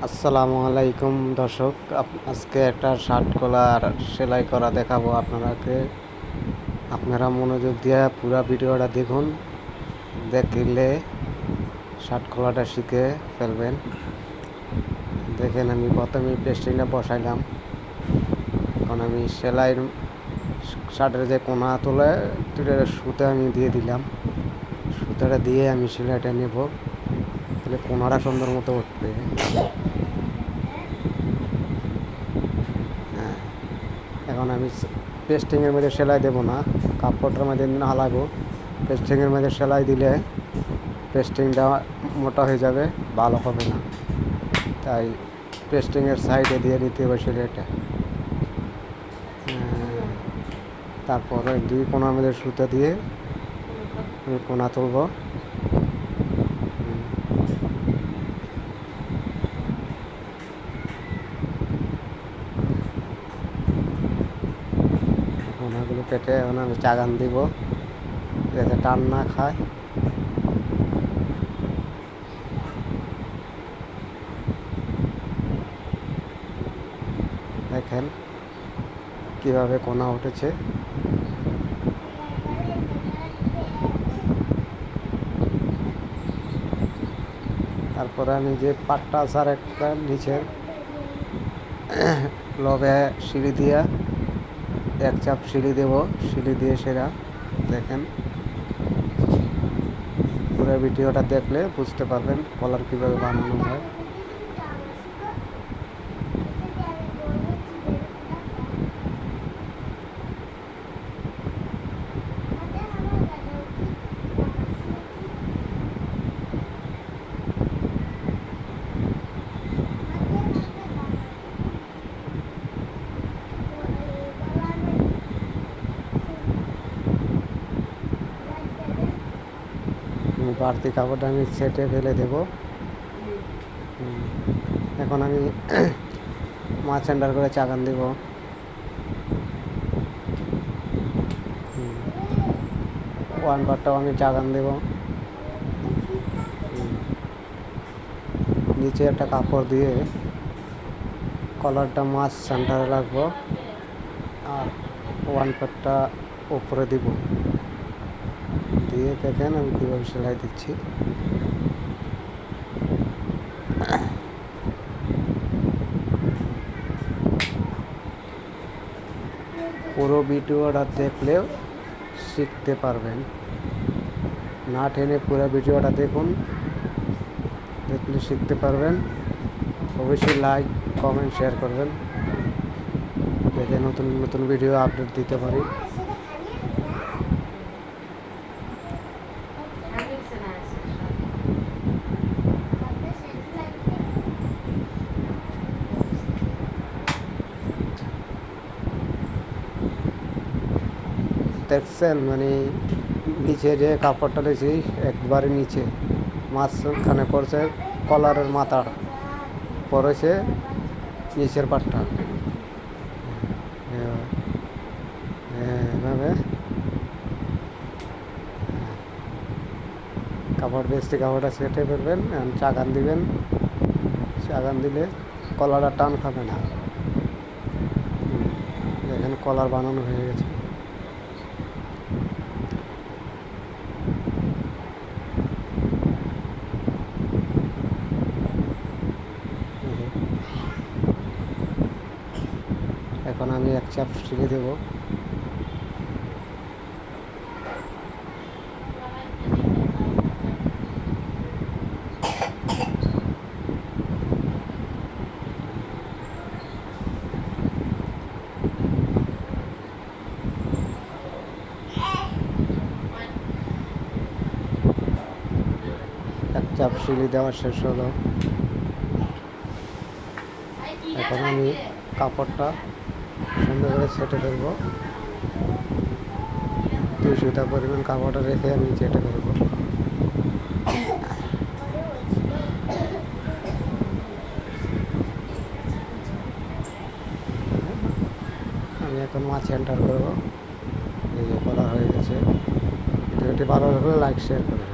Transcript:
আসসালামু আলাইকুম দর্শক, আজকে একটা শার্ট কলার সেলাই করা দেখাবো আপনারা মনোযোগ দিয়ে পুরো ভিডিওটা দেখুন। দেখলে শার্ট কলাটা শিখে ফেলবেন। দেখেন, আমি প্রথমে পেস্টিংটা বসাইলাম। এখন আমি সেলাইয়ের শার্টের যে কোনা তুলে সুতো আমি দিয়ে দিলাম। সুতোটা দিয়ে আমি সেলাইটা নেব, তাহলে কোনাটা সুন্দর মতো উঠবে। এখন আমি পেস্টিংয়ের মধ্যে সেলাই দেবো না, কাপড়টার মধ্যে না লাগবো। পেস্টিংয়ের মধ্যে সেলাই দিলে পেস্টিংটা মোটা হয়ে যাবে, ভালো হবে না। তাই পেস্টিংয়ের সাইডে দিয়ে নিতে হবে সেলাইটা। তারপরে দুই কোনার মধ্যে সুতো দিয়ে আমি কোনা তুলব। কোনাগুলো কেটে এখন আমি চাগান দিব, যাতে টান না খায়। দেখেন কিভাবে কোনা উঠেছে। তারপরে আমি যে পাটটা আছে আর একটা নিচের লবে সিঁড়ি দিয়া এক চাপ সিঁড়ি দেব, সিঁড়ি দিয়ে সেরা দেখেন। পুরো ভিডিওটা দেখলে বুঝতে পারবেন কলার কীভাবে বানানো হয়। বাড়তি কাপড়টা আমি সেটে ফেলে দেব। এখন আমি মাছ সেন্টার করে চাগান দেব। ওয়ান পারটাও আমি চাগান দেব। নিচে একটা কাপড় দিয়ে কলারটা মাছ সেন্টারে রাখবো, আর ওয়ান পারটা উপরে দিব। দিয়ে দেখেন আমি কীভাবে সেলাই দিচ্ছি। পুরো ভিডিওটা দেখলেও শিখতে পারবেন। না টেনে পুরো ভিডিওটা দেখুন, দেখলে শিখতে পারবেন। অবশ্যই লাইক, কমেন্ট, শেয়ার করবেন, যাতে নতুন নতুন ভিডিও আপলোড দিতে পারি। দেখছেন, মানে নিচে যে কাপড়টা দিয়েছি একবারে নিচে মাঝখানে পড়ছে কলারের মাথার পড়েছে নিচের পাটটা। এভাবে কাপড় বেস্তি কাপড়টা সেটে ফেলবেন, চাগান দিবেন। চাগান দিলে কলারটা টান খাবে না। দেখেন কলার বানানো হয়ে গেছে। এখন আমি এক চাপ সিঁড়ি দেব। এক চাপ সিঁড়ি দেওয়া শেষ হলো। এখন আমি কাপড়টা সুন্দর করে ছেটে ফেলবো। 2 সুতা পরিমাণ কাপড়টা রেখে আমি ছেটে ফেলবো। আমি এখন মাছ সেন্টার করবো। এই যে করা হয়ে গেছে। ভিডিওটি ভালো লাগলে লাইক শেয়ার করবেন।